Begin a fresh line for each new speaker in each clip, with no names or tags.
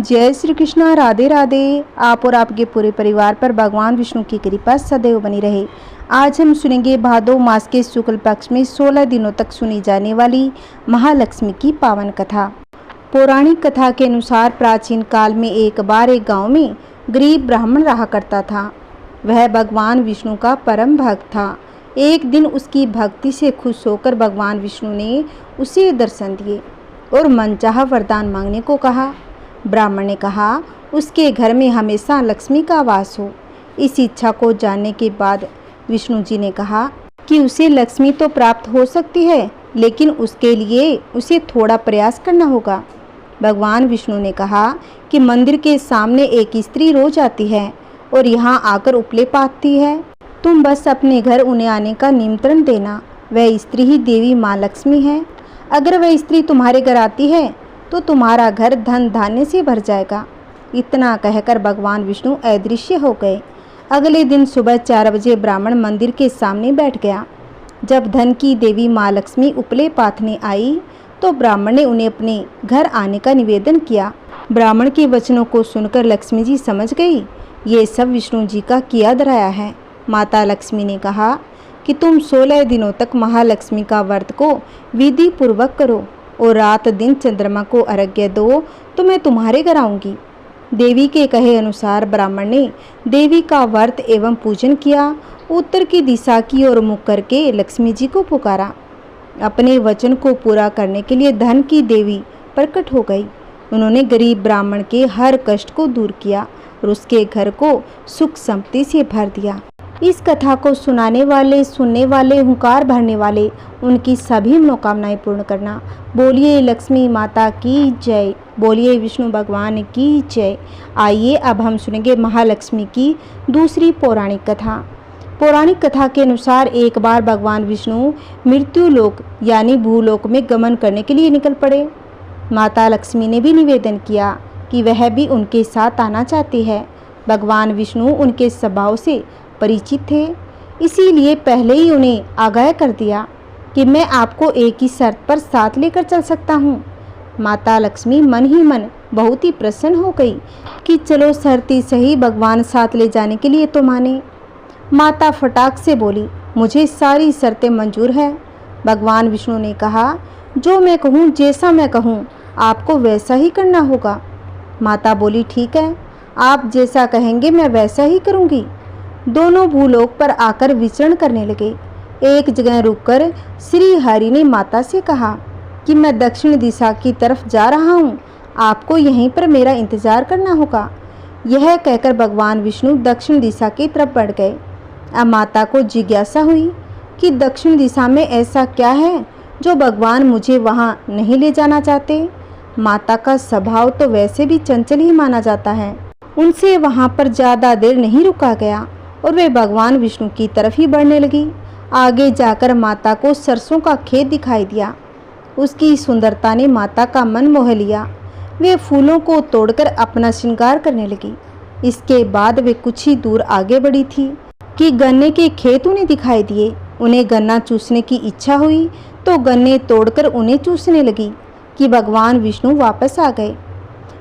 जय श्री कृष्णा। राधे राधे। आप और आपके पूरे परिवार पर भगवान विष्णु की कृपा सदैव बनी रहे। आज हम सुनेंगे भादो मास के शुक्ल पक्ष में 16 दिनों तक सुनी जाने वाली महालक्ष्मी की पावन कथा। पौराणिक कथा के अनुसार प्राचीन काल में एक बार एक गांव में गरीब ब्राह्मण रहा करता था। वह भगवान विष्णु का परम भक्त था। एक दिन उसकी भक्ति से खुश होकर भगवान विष्णु ने उसे दर्शन दिए और मनचाहा वरदान मांगने को कहा। ब्राह्मण ने कहा उसके घर में हमेशा लक्ष्मी का वास हो। इस इच्छा को जानने के बाद विष्णु जी ने कहा कि उसे लक्ष्मी तो प्राप्त हो सकती है, लेकिन उसके लिए उसे थोड़ा प्रयास करना होगा। भगवान विष्णु ने कहा कि मंदिर के सामने एक स्त्री रोज आती है और यहाँ आकर उपले पाती है। तुम बस अपने घर उन्हें आने का निमंत्रण देना। वह स्त्री ही देवी माँ लक्ष्मी है। अगर वह स्त्री तुम्हारे घर आती है तो तुम्हारा घर धन धान्य से भर जाएगा। इतना कहकर भगवान विष्णु अदृश्य हो गए। अगले दिन सुबह 4 बजे ब्राह्मण मंदिर के सामने बैठ गया। जब धन की देवी माँ लक्ष्मी उपले पाथने आई तो ब्राह्मण ने उन्हें अपने घर आने का निवेदन किया। ब्राह्मण के वचनों को सुनकर लक्ष्मी जी समझ गई ये सब विष्णु जी का किया धराया है। माता लक्ष्मी ने कहा कि तुम 16 दिनों तक महालक्ष्मी का व्रत को विधि पूर्वक करो और रात दिन चंद्रमा को अर्घ्य दो तो मैं तुम्हारे घर आऊँगी। देवी के कहे अनुसार ब्राह्मण ने देवी का व्रत एवं पूजन किया। उत्तर की दिशा की ओर मुख करके लक्ष्मी जी को पुकारा। अपने वचन को पूरा करने के लिए धन की देवी प्रकट हो गई। उन्होंने गरीब ब्राह्मण के हर कष्ट को दूर किया और उसके घर को सुख संपत्ति से भर दिया। इस कथा को सुनाने वाले, सुनने वाले, हुंकार भरने वाले, उनकी सभी मनोकामनाएं पूर्ण करना। बोलिए लक्ष्मी माता की जय। बोलिए विष्णु भगवान की जय। आइए अब हम सुनेंगे महालक्ष्मी की दूसरी पौराणिक कथा। पौराणिक कथा के अनुसार एक बार भगवान विष्णु मृत्यु लोक यानी भूलोक में गमन करने के लिए निकल पड़े। माता लक्ष्मी ने भी निवेदन किया कि वह भी उनके साथ आना चाहती है। भगवान विष्णु उनके स्वभाव से परिचित थे, इसीलिए पहले ही उन्हें आगाह कर दिया कि मैं आपको एक ही शर्त पर साथ लेकर चल सकता हूँ। माता लक्ष्मी मन ही मन बहुत ही प्रसन्न हो गई कि चलो शर्त ही सही, भगवान साथ ले जाने के लिए तो माने। माता फटाक से बोली मुझे सारी शर्तें मंजूर है। भगवान विष्णु ने कहा जो मैं कहूँ, जैसा मैं कहूँ आपको वैसा ही करना होगा। माता बोली ठीक है, आप जैसा कहेंगे मैं वैसा ही करूँगी। दोनों भूलोक पर आकर विचरण करने लगे। एक जगह रुककर श्री हरि ने माता से कहा कि मैं दक्षिण दिशा की तरफ जा रहा हूँ, आपको यहीं पर मेरा इंतजार करना होगा। यह कहकर भगवान विष्णु दक्षिण दिशा की तरफ बढ़ गए। अब माता को जिज्ञासा हुई कि दक्षिण दिशा में ऐसा क्या है जो भगवान मुझे वहाँ नहीं ले जाना चाहते। माता का स्वभाव तो वैसे भी चंचल ही माना जाता है। उनसे वहाँ पर ज़्यादा देर नहीं रुका गया और वे भगवान विष्णु की तरफ ही बढ़ने लगी। आगे जाकर माता को सरसों का खेत दिखाई दिया। उसकी सुंदरता ने माता का मन मोह लिया। वे फूलों को तोड़कर अपना श्रृंगार करने लगी। इसके बाद वे कुछ ही दूर आगे बढ़ी थी कि गन्ने के खेत उन्हें दिखाई दिए। उन्हें गन्ना चूसने की इच्छा हुई तो गन्ने तोड़कर उन्हें चूसने लगी कि भगवान विष्णु वापस आ गए।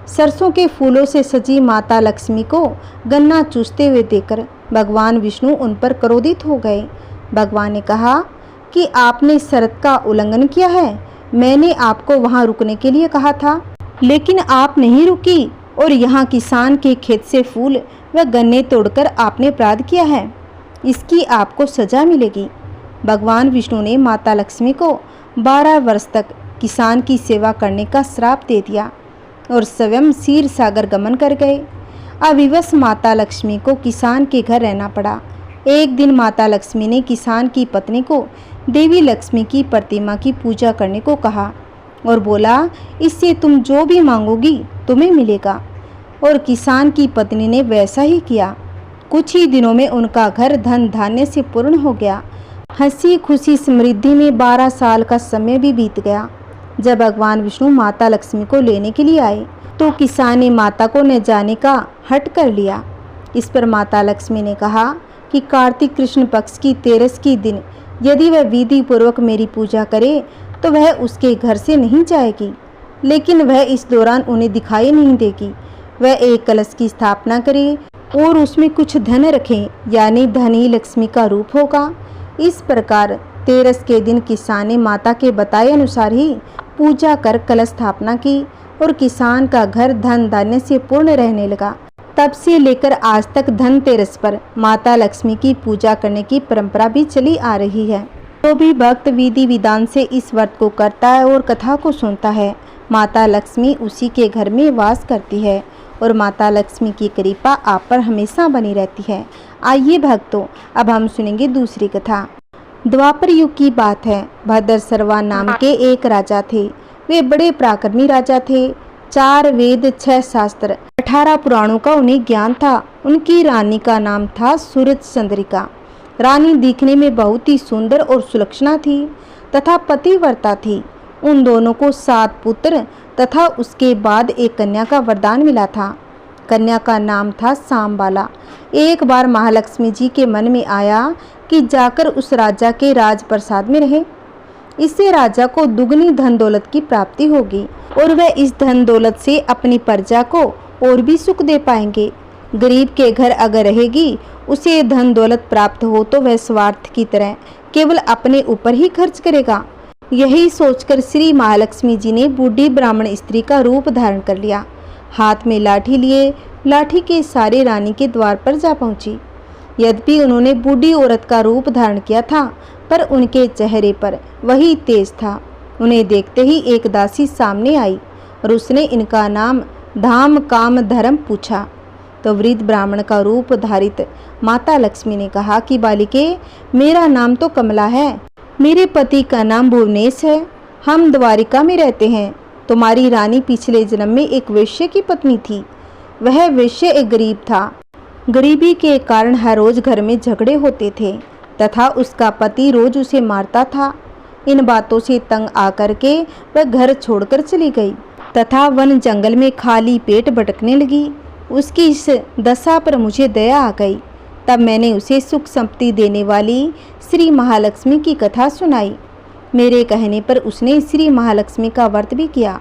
सरसों के फूलों से सजी माता लक्ष्मी को गन्ना चूसते हुए देखकर भगवान विष्णु उन पर क्रोधित हो गए। भगवान ने कहा कि आपने शर्त का उल्लंघन किया है। मैंने आपको वहां रुकने के लिए कहा था, लेकिन आप नहीं रुकी और यहाँ किसान के खेत से फूल व गन्ने तोड़कर आपने अपराध किया है। इसकी आपको सजा मिलेगी। भगवान विष्णु ने माता लक्ष्मी को 12 वर्ष तक किसान की सेवा करने का श्राप दे दिया और स्वयं क्षीर सागर गमन कर गए। अविवश माता लक्ष्मी को किसान के घर रहना पड़ा। एक दिन माता लक्ष्मी ने किसान की पत्नी को देवी लक्ष्मी की प्रतिमा की पूजा करने को कहा और बोला इससे तुम जो भी मांगोगी तुम्हें मिलेगा। और किसान की पत्नी ने वैसा ही किया। कुछ ही दिनों में उनका घर धन धान्य से पूर्ण हो गया। हंसी खुशी समृद्धि में 12 साल का समय भी बीत गया। जब भगवान विष्णु माता लक्ष्मी को लेने के लिए आए तो किसान ने माता को न जाने का हट कर लिया। इस पर माता लक्ष्मी ने कहा कि कार्तिक कृष्ण पक्ष की 13 की दिन यदि वह विधि पूर्वक मेरी पूजा करे तो वह उसके घर से नहीं जाएगी, लेकिन वह इस दौरान उन्हें दिखाई नहीं देगी। वह एक कलश की स्थापना करे और उसमें कुछ धन रखें, यानी धन ही लक्ष्मी का रूप होगा। इस प्रकार तेरस के दिन किसान ने माता के बताए अनुसार ही पूजा कर कलश स्थापना की और किसान का घर धन धान्य से पूर्ण रहने लगा। तब से लेकर आज तक धनतेरस पर माता लक्ष्मी की पूजा करने की परंपरा भी चली आ रही है। जो भी भक्त विधि विधान से इस व्रत को करता है और कथा को सुनता है, माता लक्ष्मी उसी के घर में वास करती है और माता लक्ष्मी की कृपा आप पर हमेशा बनी रहती है। आइए भक्तों, अब हम सुनेंगे दूसरी कथा। द्वापर युग की बात है। भद्रसर्वा नाम के एक राजा थे। वे बड़े पराक्रमी राजा थे। 4 वेद, 6 शास्त्र, 18 पुराणों का उन्हें ज्ञान था। उनकी रानी का नाम था सूरज चंद्रिका। रानी दिखने में बहुत ही सुंदर और सुलक्षणा थी तथा पतिव्रता थी। उन दोनों को 7 पुत्र तथा उसके बाद एक कन्या का वरदान मिला था। कन्या का नाम था सांबाला। एक बार महालक्ष्मी जी के मन में आया कि जाकर उस राजा के राजप्रसाद में रहे। इससे राजा को दुगनी धन दौलत की प्राप्ति होगी और वह इस धन दौलत से अपनी प्रजा को और भी सुख दे पाएंगे। गरीब के घर अगर रहेगी, उसे धन दौलत प्राप्त हो तो वह स्वार्थ की तरह केवल अपने ऊपर ही खर्च करेगा। यही सोचकर श्री महालक्ष्मी जी ने बूढ़ी ब्राह्मण स्त्री का रूप धारण कर लिया। हाथ में लाठी लिए लाठी के सारे रानी के द्वार पर जा पहुंची। यद्यपि उन्होंने बूढ़ी औरत का रूप धारण किया था, पर उनके चेहरे पर वही तेज था। उन्हें देखते ही एक दासी सामने आई और उसने इनका नाम धाम काम धर्म पूछा। तो वृद्ध ब्राह्मण का रूप धारित माता लक्ष्मी ने कहा कि बालिके, मेरा नाम तो कमला है। मेरे पति का नाम भुवनेश है। हम द्वारिका में रहते हैं। तुम्हारी रानी पिछले जन्म में एक वेश्या की पत्नी थी। वह वेश्या एक गरीब था। गरीबी के कारण हर रोज घर में झगड़े होते थे तथा उसका पति रोज उसे मारता था। इन बातों से तंग आकर के वह घर छोड़कर चली गई तथा वन जंगल में खाली पेट भटकने लगी। उसकी इस दशा पर मुझे दया आ गई। तब मैंने उसे सुख संपत्ति देने वाली श्री महालक्ष्मी की कथा सुनाई। मेरे कहने पर उसने श्री महालक्ष्मी का व्रत भी किया।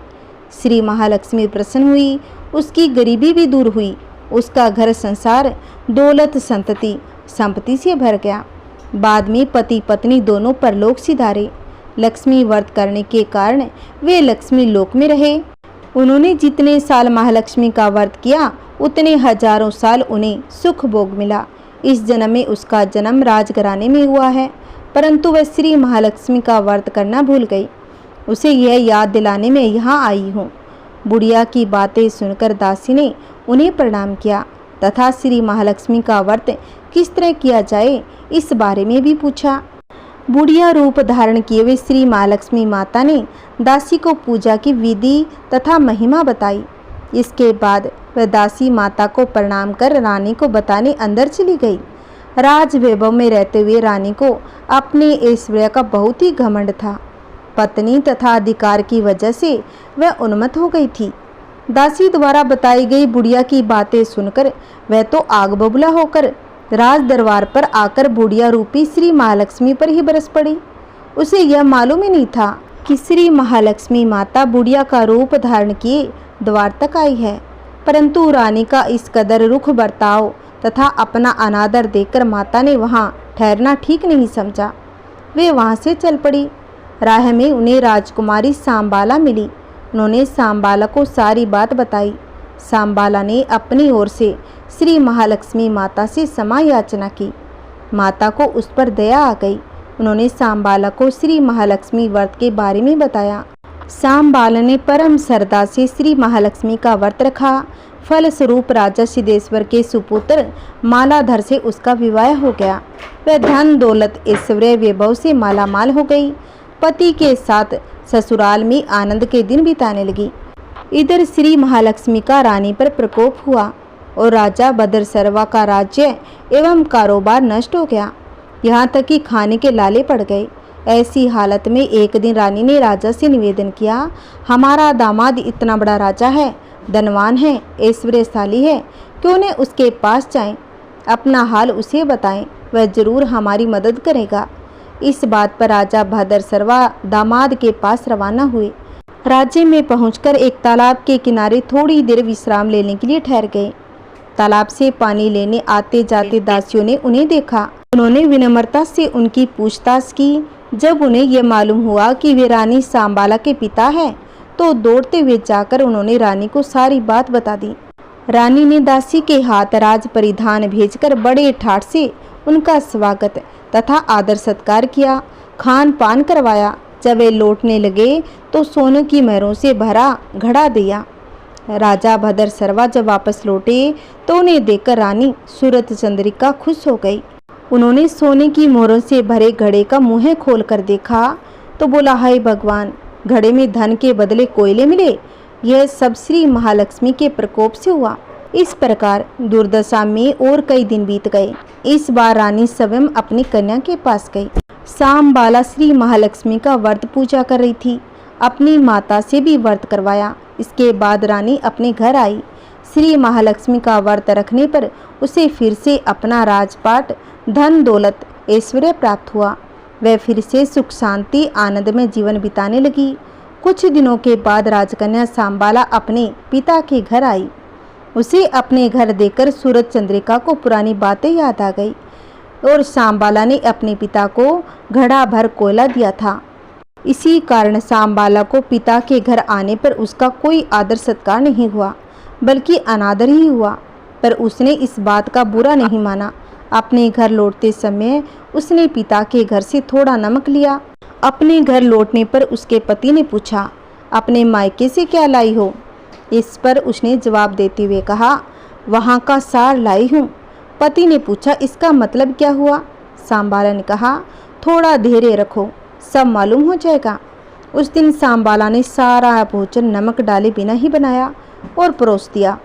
श्री महालक्ष्मी प्रसन्न हुई, उसकी गरीबी भी दूर हुई। उसका घर संसार दौलत संपत्ति से भर गया। बाद में पति पत्नी दोनों परलोक सिधारे। लक्ष्मी व्रत करने के कारण वे लक्ष्मी लोक में रहे। उन्होंने जितने साल महालक्ष्मी का व्रत किया, उतने हजारों साल उन्हें सुख भोग मिला। इस जन्म में उसका जन्म राजघराने में हुआ है, परंतु वह श्री महालक्ष्मी का व्रत करना भूल गई। उसे यह याद दिलाने में यहाँ आई हूँ। बुढ़िया की बातें सुनकर दासी ने उन्हें प्रणाम किया तथा श्री महालक्ष्मी का व्रत किस तरह किया जाए इस बारे में भी पूछा। बुढ़िया रूप धारण किए हुए श्री महालक्ष्मी माता ने दासी को पूजा की विधि तथा महिमा बताई। इसके बाद वह दासी माता को प्रणाम कर रानी को बताने अंदर चली गई। राज वैभव में रहते हुए रानी को अपने ऐश्वर्य का बहुत ही घमंड था। पत्नी तथा अधिकार की वजह से वह उन्मत्त हो गई थी। दासी द्वारा बताई गई बुढ़िया की बातें सुनकर वह तो आग बबूला होकर राज दरबार पर आकर बुढ़िया रूपी श्री महालक्ष्मी पर ही बरस पड़ी। उसे यह मालूम ही नहीं था कि श्री महालक्ष्मी माता बुढ़िया का रूप धारण किए द्वार तक आई है, परंतु रानी का इस कदर रुख बर्ताव तथा अपना अनादर देखकर माता ने वहाँ ठहरना ठीक नहीं समझा। वे वहाँ से चल पड़ी। राह में उन्हें राजकुमारी सांबाला मिली। उन्होंने सांबाला को सारी बात बताई। सांबाला ने अपनी ओर से श्री महालक्ष्मी माता से क्षमा याचना की। माता को उस पर दया आ गई। उन्होंने सांबाला को श्री महालक्ष्मी व्रत के बारे में बताया। सांबाला ने परम श्रद्धा से श्री महालक्ष्मी का व्रत रखा। फलस्वरूप राजा सिद्धेश्वर के सुपुत्र मालाधर से उसका विवाह हो गया। वह धन दौलत ऐश्वर्य वैभव से मालामाल हो गई। पति के साथ ससुराल में आनंद के दिन बिताने लगी। इधर श्री महालक्ष्मी का रानी पर प्रकोप हुआ और राजा भद्रसर्वा का राज्य एवं कारोबार नष्ट हो गया। यहाँ तक कि खाने के लाले पड़ गए। ऐसी हालत में एक दिन रानी ने राजा से निवेदन किया, हमारा दामाद इतना बड़ा राजा है, धनवान है, ऐश्वर्यशाली है, क्यों न उसके पास जाएं, अपना हाल उसे बताएं, वह जरूर हमारी मदद करेगा। इस बात पर राजा भद्रसर्वा दामाद के पास रवाना हुए। राज्य में पहुंचकर एक तालाब के किनारे थोड़ी देर विश्राम लेने के लिए ठहर गए। तालाब से पानी लेने आते जाते दासियों ने उन्हें देखा। उन्होंने विनम्रता से उनकी पूछताछ की। जब उन्हें यह मालूम हुआ कि वे रानी सांबाला के पिता हैं, तो दौड़ते हुए जाकर उन्होंने रानी को सारी बात बता दी। रानी ने दासी के हाथ राज परिधान भेजकर बड़े ठाठ से उनका स्वागत तथा आदर सत्कार किया, खान पान करवाया। जब वे लौटने लगे तो सोने की मेहरों से भरा घड़ा दिया। राजा भद्र सर्वा जब वापस लौटे तो उन्हें देखकर रानी सूरत चंद्रिका खुश हो गई। उन्होंने सोने की मोहरों से भरे घड़े का मुंह खोल कर देखा तो बोला, हाय भगवान, घड़े में धन के बदले कोयले मिले। यह सब श्री महालक्ष्मी के प्रकोप से हुआ। इस प्रकार दुर्दशा में और कई दिन बीत गए। इस बार रानी स्वयं अपनी कन्या के पास गई। सांबाला श्री महालक्ष्मी का व्रत पूजा कर रही थी। अपनी माता से भी व्रत करवाया। इसके बाद रानी अपने घर आई। श्री महालक्ष्मी का व्रत रखने पर उसे फिर से अपना राजपाट, धन दौलत, ऐश्वर्य प्राप्त हुआ। वह फिर से सुख शांति आनंद में जीवन बिताने लगी। कुछ दिनों के बाद राजकन्या सांबाला अपने पिता के घर आई। उसे अपने घर देखकर सूरत चंद्रिका को पुरानी बातें याद आ गई और सांबाला ने अपने पिता को घड़ा भर कोयला दिया था। इसी कारण सांबाला को पिता के घर आने पर उसका कोई आदर सत्कार नहीं हुआ, बल्कि अनादर ही हुआ। पर उसने इस बात का बुरा नहीं माना। अपने घर लौटते समय उसने पिता के घर से थोड़ा नमक लिया। अपने घर लौटने पर उसके पति ने पूछा, अपने मायके से क्या लाई हो? इस पर उसने जवाब देते हुए कहा, वहाँ का सार लाई हूँ। पति ने पूछा, इसका मतलब क्या हुआ? सांबाला ने कहा, थोड़ा धैर्य रखो, सब मालूम हो जाएगा। उस दिन सांबाला ने सारा भोजन नमक डाले बिना ही बनाया और परोस दिया।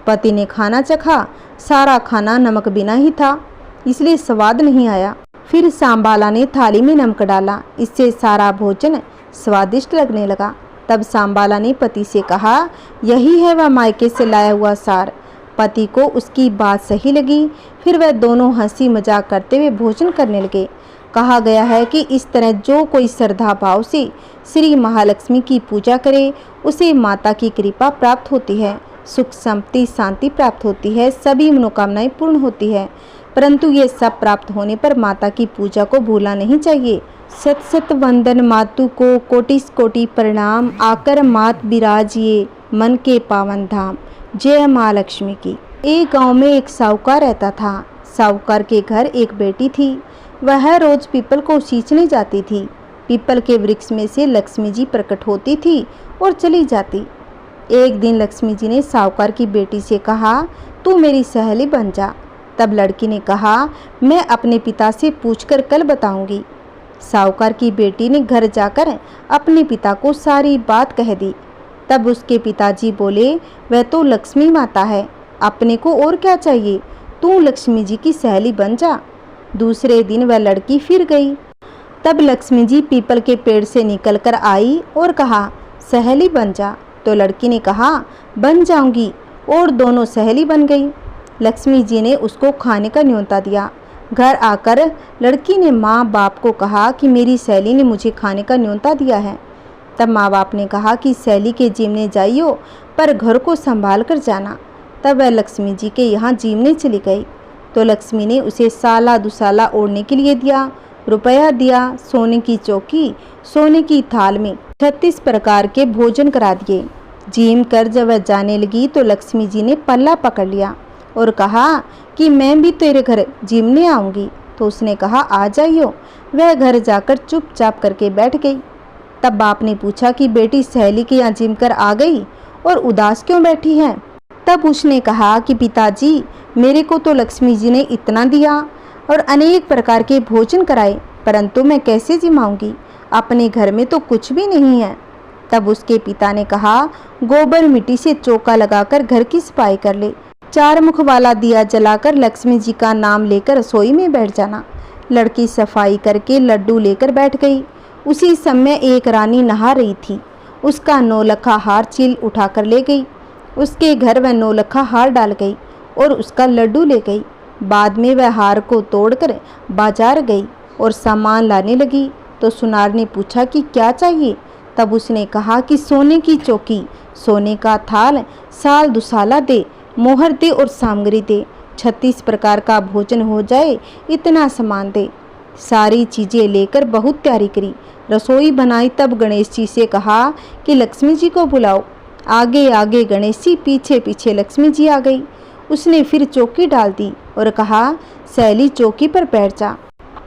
पति ने खाना चखा, सारा खाना नमक बिना ही था, इसलिए स्वाद नहीं आया। फिर सांबाला ने थाली में नमक डाला, इससे सारा भोजन स्वादिष्ट लगने लगा। तब सांबाला ने पति से कहा, यही है वह मायके से लाया हुआ सार। पति को उसकी बात सही लगी। फिर वह दोनों हंसी मजाक करते हुए भोजन करने लगे। कहा गया है कि इस तरह जो कोई श्रद्धा भाव से श्री महालक्ष्मी की पूजा करे, उसे माता की कृपा प्राप्त होती है, सुख संपत्ति शांति प्राप्त होती है, सभी मनोकामनाएं पूर्ण होती है। परंतु ये सब प्राप्त होने पर माता की पूजा को भूलना नहीं चाहिए। सत सत वंदन मातु को, कोटिस कोटि प्रणाम, आकर मात विराजिए मन के पावन धाम। जय माँ लक्ष्मी की। एक गांव में एक साहूकार रहता था। साहूकार के घर एक बेटी थी। वह रोज पीपल को सींचने जाती थी। पीपल के वृक्ष में से लक्ष्मी जी प्रकट होती थी और चली जाती। एक दिन लक्ष्मी जी ने साहूकार की बेटी से कहा, तू मेरी सहेली बन जा। तब लड़की ने कहा, मैं अपने पिता से पूछकर कल बताऊंगी। साहूकार की बेटी ने घर जाकर अपने पिता को सारी बात कह दी। तब उसके पिताजी बोले, वह तो लक्ष्मी माता है, अपने को और क्या चाहिए, तू लक्ष्मी जी की सहेली बन जा। दूसरे दिन वह लड़की फिर गई। तब लक्ष्मी जी पीपल के पेड़ से निकलकर आई और कहा, सहेली बन जा। तो लड़की ने कहा, बन जाऊंगी, और दोनों सहेली बन गई। लक्ष्मी जी ने उसको खाने का न्योता दिया। घर आकर लड़की ने माँ बाप को कहा कि मेरी सहेली ने मुझे खाने का न्योता दिया है। तब माँ बाप ने कहा कि सहेली के जीमने जाइयो, पर घर को संभाल कर जाना। तब वह लक्ष्मी जी के यहाँ जीमने चली गई। तो लक्ष्मी ने उसे साला दुसाला ओढ़ने के लिए दिया, रुपया दिया, सोने की चौकी, सोने की थाल में 36 प्रकार के भोजन करा दिए। जीम कर जब वह जाने लगी तो लक्ष्मी जी ने पल्ला पकड़ लिया और कहा कि मैं भी तेरे घर जीमने आऊँगी। तो उसने कहा, आ जाइयो। वह घर जाकर चुपचाप करके बैठ गई। तब बाप ने पूछा कि बेटी सहेली के यहाँ जिम कर आ गई और उदास क्यों बैठी है? तब उसने कहा कि पिताजी, मेरे को तो लक्ष्मी जी ने इतना दिया और अनेक प्रकार के भोजन कराए, परंतु मैं कैसे जिमाऊंगी? अपने घर में तो कुछ भी नहीं है। तब उसके पिता ने कहा, गोबर मिट्टी से चौका लगाकर घर की सफाई कर ले, 4 मुख वाला दिया जलाकर लक्ष्मी जी का नाम लेकर रसोई में बैठ जाना। लड़की सफाई करके लड्डू लेकर बैठ गई। उसी समय एक रानी नहा रही थी। उसका 9 लखा हार चील उठाकर ले गई। उसके घर वह 9 लखा हार डाल गई और उसका लड्डू ले गई। बाद में वह हार को तोड़कर बाजार गई और सामान लाने लगी। तो सुनार ने पूछा कि क्या चाहिए? तब उसने कहा कि सोने की चौकी, सोने का थाल, साल दुसाला दे, मोहर दे और सामग्री दे, 36 प्रकार का भोजन हो जाए इतना सामान दे। सारी चीज़ें लेकर बहुत तैयारी करी, रसोई बनाई। तब गणेश जी से कहा कि लक्ष्मी जी को बुलाओ। आगे आगे गणेश जी, पीछे पीछे लक्ष्मी जी आ गई। उसने फिर चौकी डाल दी और कहा, सैली चौकी पर बैठ जा।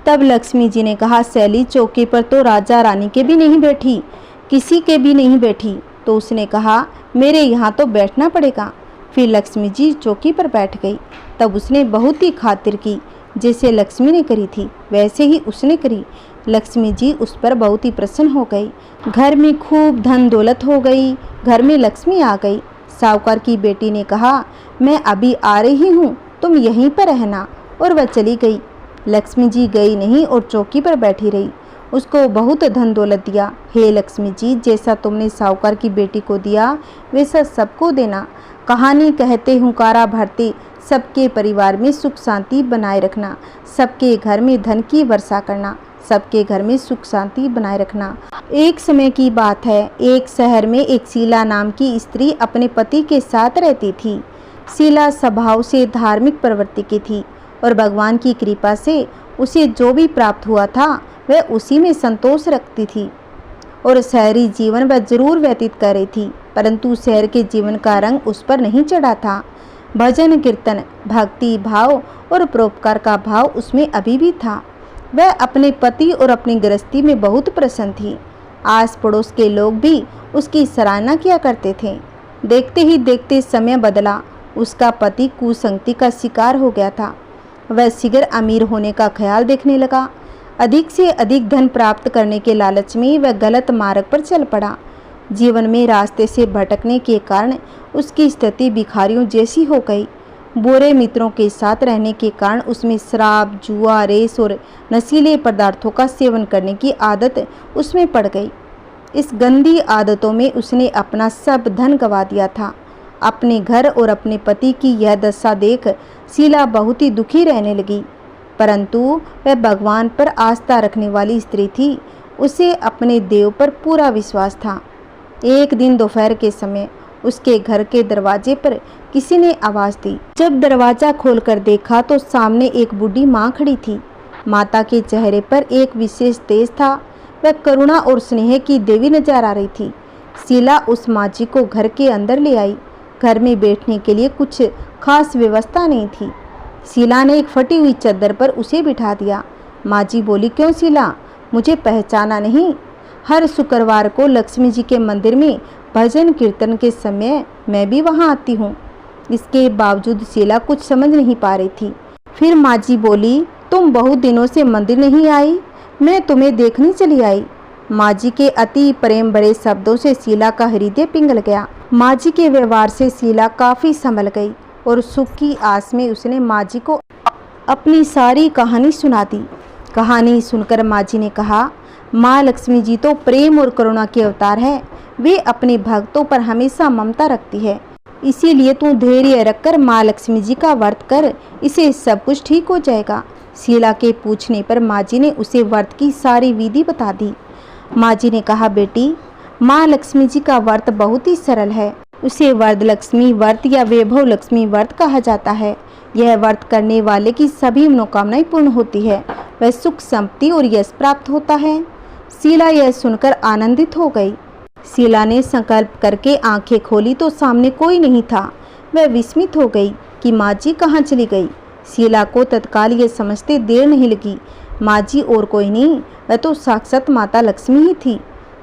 तब लक्ष्मी जी ने कहा, सैली चौकी पर तो राजा रानी के भी नहीं बैठी, किसी के भी नहीं बैठी। तो उसने कहा, मेरे यहाँ तो बैठना पड़ेगा। फिर लक्ष्मी जी चौकी पर बैठ गई। तब उसने बहुत ही खातिर की, जैसे लक्ष्मी ने करी थी वैसे ही उसने करी। लक्ष्मी जी उस पर बहुत ही प्रसन्न हो गई। घर में खूब धन दौलत हो गई, घर में लक्ष्मी आ गई। साहूकार की बेटी ने कहा, मैं अभी आ रही हूँ, तुम यहीं पर रहना। और वह चली गई। लक्ष्मी जी गई नहीं और चौकी पर बैठी रही। उसको बहुत धन दौलत दिया। हे लक्ष्मी जी, जैसा तुमने साहूकार की बेटी को दिया वैसा सबको देना। कहानी कहते हुंकारा भरते, सबके परिवार में सुख शांति बनाए रखना, सबके घर में धन की वर्षा करना, सबके घर में सुख शांति बनाए रखना। एक समय की बात है, एक शहर में एक शीला नाम की स्त्री अपने पति के साथ रहती थी। शीला स्वभाव से धार्मिक प्रवृत्ति की थी और भगवान की कृपा से उसे जो भी प्राप्त हुआ था वह उसी में संतोष रखती थी और शहरी जीवन वह जरूर व्यतीत कर रही थी, परंतु शहर के जीवन का रंग उस पर नहीं चढ़ा था। भजन कीर्तन, भक्ति भाव और परोपकार का भाव उसमें अभी भी था। वह अपने पति और अपनी गृहस्थी में बहुत प्रसन्न थी। आस पड़ोस के लोग भी उसकी सराहना किया करते थे। देखते ही देखते समय बदला। उसका पति कुसंगति का शिकार हो गया था। वह शीघ्र अमीर होने का ख्याल देखने लगा। अधिक से अधिक धन प्राप्त करने के लालच में वह गलत मार्ग पर चल पड़ा। जीवन में रास्ते से भटकने के कारण उसकी स्थिति भिखारियों जैसी हो गई। बुरे मित्रों के साथ रहने के कारण उसमें शराब, जुआ, रेस और नशीले पदार्थों का सेवन करने की आदत उसमें पड़ गई। इस गंदी आदतों में उसने अपना सब धन गंवा दिया था। अपने घर और अपने पति की यह दशा देख शीला बहुत ही दुखी रहने लगी, परंतु वह भगवान पर आस्था रखने वाली स्त्री थी। उसे अपने देव पर पूरा विश्वास था। एक दिन दोपहर के समय उसके घर के दरवाजे पर किसी ने आवाज़ दी। जब दरवाज़ा खोलकर देखा तो सामने एक बूढ़ी माँ खड़ी थी। माता के चेहरे पर एक विशेष तेज था। वह करुणा और स्नेह की देवी नजर आ रही थी। शीला उस माँ जी को घर के अंदर ले आई। घर में बैठने के लिए कुछ खास व्यवस्था नहीं थी। शीला ने एक फटी हुई चादर पर उसे बिठा दिया। माँ जी बोली, क्यों शीला, मुझे पहचाना नहीं? हर शुक्रवार को लक्ष्मी जी के मंदिर में भजन कीर्तन के समय मैं भी वहाँ आती हूँ। इसके बावजूद शीला कुछ समझ नहीं पा रही थी। फिर माँ जी बोली, तुम बहुत दिनों से मंदिर नहीं आई, मैं तुम्हें देखने चली आई। माँ जी के अति प्रेम भरे शब्दों से शीला का हृदय पिघल गया। माँ जी के व्यवहार से शीला काफ़ी संभल गई और सुख की आस में उसने माँ जी को अपनी सारी कहानी सुना दी। कहानी सुनकर माँ जी ने कहा, माँ लक्ष्मी जी तो प्रेम और करुणा के अवतार है। वे अपने भक्तों पर हमेशा ममता रखती है। इसीलिए तू धैर्य रखकर माँ लक्ष्मी जी का व्रत कर, इसे सब कुछ ठीक हो जाएगा। शीला के पूछने पर माँ जी ने उसे व्रत की सारी विधि बता दी। माँ जी ने कहा, बेटी, माँ लक्ष्मी जी का व्रत बहुत ही सरल है। उसे वरद लक्ष्मी व्रत या वैभव लक्ष्मी व्रत कहा जाता है। यह व्रत करने वाले की सभी मनोकामनाएं पूर्ण होती है। वह सुख, संपत्ति और यश प्राप्त होता है। शीला यह सुनकर आनंदित हो गई। शीला ने संकल्प करके आंखें खोली तो सामने कोई नहीं था। वह विस्मित हो गई कि माँ जी कहाँ चली गई। शीला को तत्काल ये समझते देर नहीं लगी। माँ जी और कोई नहीं, वह तो साक्षात माता लक्ष्मी ही थी।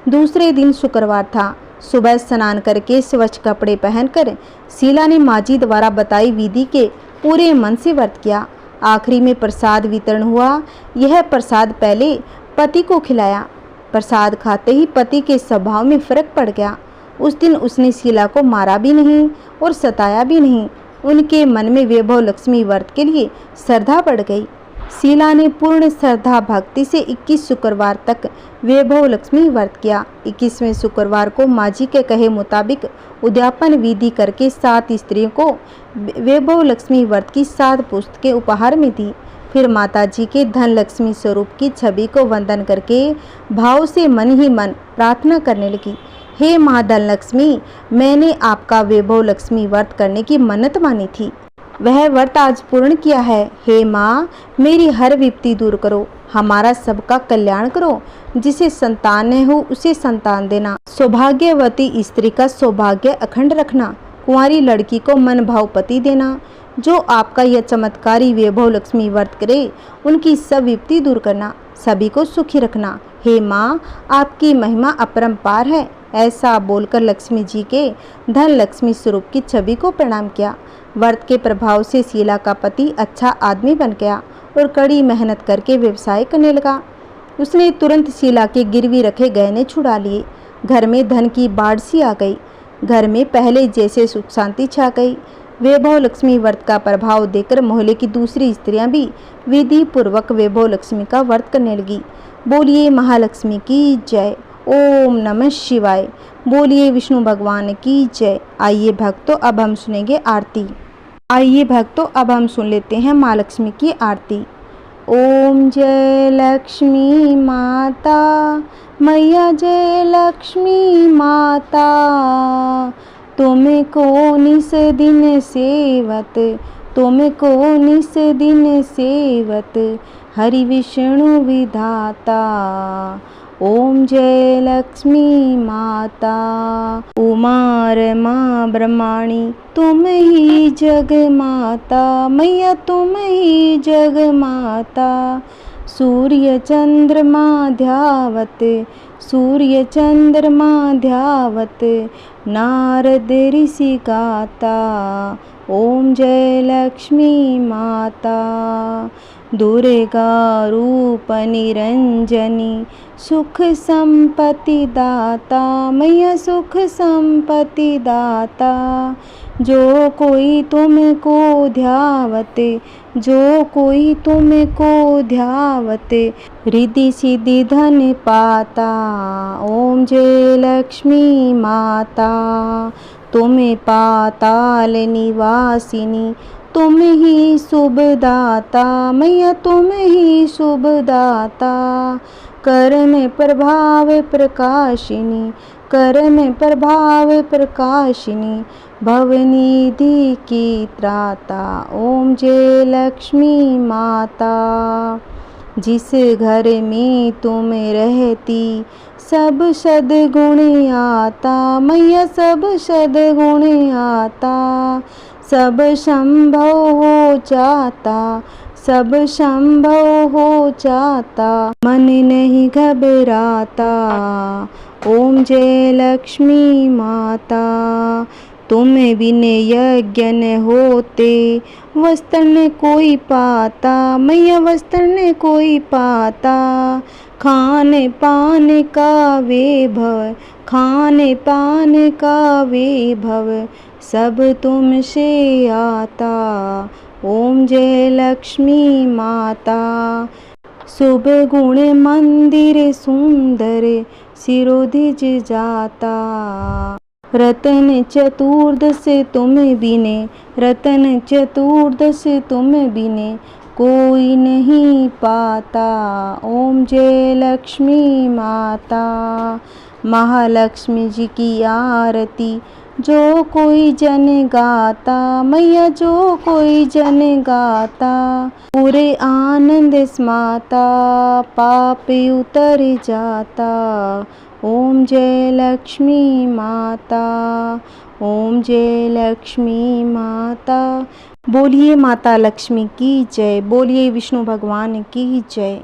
दूसरे दिन शुक्रवार था। सुबह स्नान करके स्वच्छ कपड़े पहनकर शीला ने माँ जी द्वारा बताई विधि के पूरे मन से व्रत किया। आखिरी में प्रसाद वितरण हुआ। यह प्रसाद पहले पति को खिलाया। प्रसाद खाते ही पति के स्वभाव में फर्क पड़ गया। उस दिन उसने शीला को मारा भी नहीं और सताया भी नहीं। उनके मन में वैभव लक्ष्मी व्रत के लिए श्रद्धा बढ़ गई। शीला ने पूर्ण श्रद्धा भक्ति से 21 शुक्रवार तक वैभव लक्ष्मी व्रत किया। 21वें शुक्रवार को माँ जी के कहे मुताबिक उद्यापन विधि करके 7 स्त्रियों को वैभव लक्ष्मी व्रत की 7 पुस्तकें उपहार में दी। फिर माता जी के धन लक्ष्मी स्वरूप की छवि को वंदन करके भाव से मन ही मन प्रार्थना करने लगी। हे माँ धन लक्ष्मी, मैंने आपका वैभव लक्ष्मी व्रत करने की मन्नत मानी थी, वह व्रत आज पूर्ण किया है। हे माँ, मेरी हर विपत्ति दूर करो, हमारा सबका कल्याण करो। जिसे संतान न हो उसे संतान देना, सौभाग्यवती स्त्री का सौभाग्य अखंड रखना, कुंवारी लड़की को मन भाव पति देना। जो आपका यह चमत्कारी वैभव लक्ष्मी व्रत करे उनकी सब विपत्ति दूर करना, सभी को सुखी रखना। हे माँ, आपकी महिमा अपरंपार है। ऐसा बोलकर लक्ष्मी जी के धन लक्ष्मी स्वरूप की छवि को प्रणाम किया। व्रत के प्रभाव से शीला का पति अच्छा आदमी बन गया और कड़ी मेहनत करके व्यवसाय करने लगा। उसने तुरंत शीला के गिरवी रखे गहने छुड़ा लिए। घर में धन की बाढ़ सी आ गई। घर में पहले जैसे सुख शांति छा गई। वैभव लक्ष्मी व्रत का प्रभाव देकर मोहल्ले की दूसरी स्त्रियां भी विधि पूर्वक वैभव लक्ष्मी का व्रत करने लगी। बोलिए महालक्ष्मी की जय। ओम नमः शिवाय। बोलिए विष्णु भगवान की जय। आइए भक्तों, अब हम सुनेंगे आरती। आइए भक्तों, अब हम सुन लेते हैं माँ लक्ष्मी की आरती। ओम जय लक्ष्मी माता, मैया जय लक्ष्मी माता, तुमको निस दिन सेवत, तुमको निस दिन सेवत, हरि विष्णु विधाता। ओम जय लक्ष्मी माता, उमा रमा ब्रह्माणी, तुम ही जग माता, मैया तुम ही जग माता। सूर्य चंद्रमा ध्यावत, सूर्य चंद्रमा ध्यावत, नारद ऋषि गाता। ओम जय लक्ष्मी माता, दुर्गा रूप निरंजनी, सुख संपत्ति दाता, मैया सुख संपत्ति दाता। जो कोई तुमको ध्यावते, जो कोई तुमको ध्यावते, रिद्धि सिद्धि धन पाता। ओम जय लक्ष्मी माता, तुम्हें पाताल निवासिनी, तुम ही शुभ दाता, मैया तुम ही शुभ दाता। कर में प्रभाव प्रकाशिनी, कर में प्रभाव प्रकाशिनी, भवनिधि की त्राता। ओम जय लक्ष्मी माता, जिस घर में तुम रहती, सब सद्गुण आता, मैया सब सद्गुण आता। सब संभव हो जाता, सब संभव हो जाता, मन नहीं घबराता। ओम जय लक्ष्मी माता, तुम बिन यज्ञ न होते, वस्त्र न कोई पाता, मैया वस्त्र न कोई पाता। खाने पान का वैभव, खाने पान का वैभव, सब तुमसे आता। ओम जय लक्ष्मी माता, शुभ गुण मंदिर सुंदर, सिरोधिज जाता। रतन चतुर्दश तुम बिने, रतन चतुर्दश तुम बिने, कोई नहीं पाता। ओम जय लक्ष्मी माता, महालक्ष्मी जी की आरती जो कोई जन गाता, मैया जो कोई जन गाता, पूरे आनंद स्माता, पाप उतर जाता। ओम जय लक्ष्मी माता, ओम जय लक्ष्मी माता। बोलिए माता लक्ष्मी की जय। बोलिए विष्णु भगवान की जय।